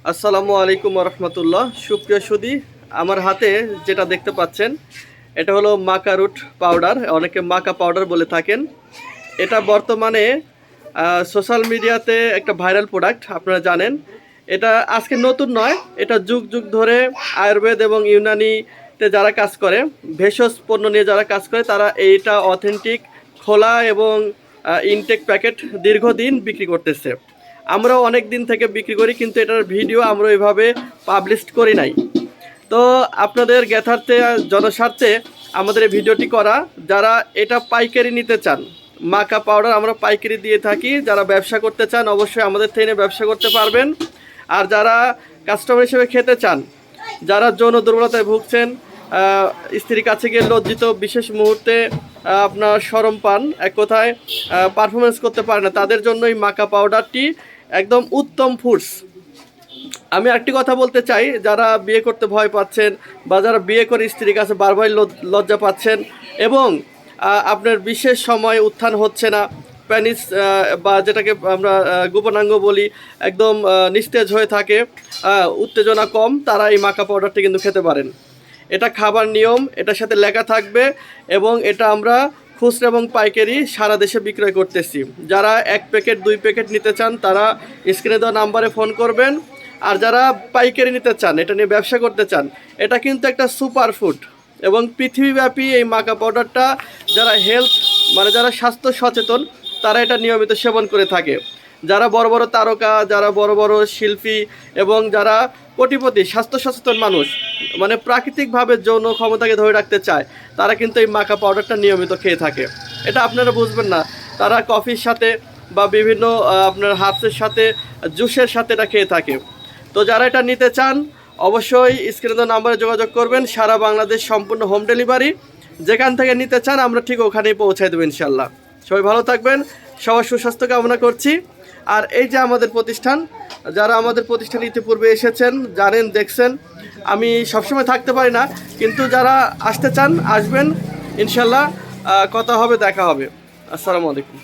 আসসালামু আলাইকুম রহমতুল্লাহ। সুপ্রিয় সুদী, আমার হাতে যেটা দেখতে পাচ্ছেন এটা হলো মাকা রুট পাউডার, অনেকে মাকা পাউডার বলে থাকেন। এটা বর্তমানে সোশ্যাল মিডিয়াতে একটা ভাইরাল প্রোডাক্ট, আপনারা জানেন। এটা আজকে নতুন নয়, এটা যুগ যুগ ধরে আয়ুর্বেদ এবং ইউনানিতে যারা কাজ করে, ভেষজ পণ্য নিয়ে যারা কাজ করে, তারা এইটা অথেন্টিক খোলা এবং ইনটেক প্যাকেট দীর্ঘদিন বিক্রি করতেছে। আমরাও অনেক দিন থেকে বিক্রি করি, কিন্তু এটার ভিডিও আমরা এভাবে পাবলিশ করি নাই। তো আপনাদের জ্ঞাতার্থে জনস্বার্থে আমাদের এই ভিডিওটি করা। যারা এটা পাইকারি নিতে চান, মাকা পাউডার আমরা পাইকারি দিয়ে থাকি। যারা ব্যবসা করতে চান অবশ্যই আমাদের থেকে ব্যবসা করতে পারবেন। আর যারা কাস্টমার হিসেবে খেতে চান, যারা যৌন দুর্বলতায় ভুগছেন, স্ত্রীর কাছে গিয়ে লজ্জিত, বিশেষ মুহূর্তে আপনার শরম পান, এক কথায় পারফরমেন্স করতে পারে না, তাদের জন্য এই মাকা পাউডারটি একদম উত্তম ফুডস। আমি একটি কথা বলতে চাই, যারা বিয়ে করতে ভয় পাচ্ছেন বা যারা বিয়ে করে স্ত্রীর কাছে বারবার লজ্জা পাচ্ছেন এবং আপনার বিশেষ সময় উত্থান হচ্ছে না, প্যানিস বা যেটাকে আমরা গোপনাঙ্গ বলি, একদম নিস্তেজ হয়ে থাকে, উত্তেজনা কম, তারা এই মাকা পাউডারটি কিন্তু খেতে পারেন। এটা খাবার নিয়ম, এটার সাথে লেখা থাকবে এবং এটা আমরা খুচরা এবং পাইকারি সারা দেশে বিক্রয় করতেছি। যারা 1 প্যাকেট 2 প্যাকেট নিতে চান তারা স্ক্রিনে দেওয়া নাম্বারে ফোন করবেন। আর যারা পাইকারি নিতে চান, এটা নিয়ে ব্যবসা করতে চান, এটা কিন্তু একটা সুপার ফুড এবং পৃথিবীব্যাপী এই মাকা পাউডারটা যারা হেলথ মানে যারা স্বাস্থ্য সচেতন তারা এটা নিয়মিত সেবন করে থাকে। যারা বড় বড় তারকা, যারা বড় বড় শিল্পী এবং যারা কোটিপতি স্বাস্থ্য সচেতন মানুষ, মানে প্রাকৃতিকভাবে যৌন ক্ষমতাকে ধরে রাখতে চায়, তারা কিন্তু এই মাকা পাউডারটা নিয়মিত খেয়ে থাকে। এটা আপনারা বুঝবেন না, তারা কফির সাথে বা বিভিন্ন আপনার হার্বসের সাথে, জুসের সাথে এটা খেয়ে থাকে। তো যারা এটা নিতে চান অবশ্যই স্ক্রিনে দেওয়া নাম্বারে যোগাযোগ করবেন। সারা বাংলাদেশ সম্পূর্ণ হোম ডেলিভারি, যেখান থেকে নিতে চান আমরা ঠিক ওখানেই পৌঁছাই দেবো ইনশাল্লাহ। সবাই ভালো থাকবেন, সবার সুস্বাস্থ্য কামনা করছি। আর এই যে আমাদের প্রতিষ্ঠান, যারা আমাদের প্রতিষ্ঠানে ইতিপূর্বে এসেছেন, জানেন, দেখছেন, আমি সবসময় থাকতে পারি না, কিন্তু যারা আসতে চান আসবেন ইনশাল্লাহ, কথা হবে, দেখা হবে। আসসালামু আলাইকুম।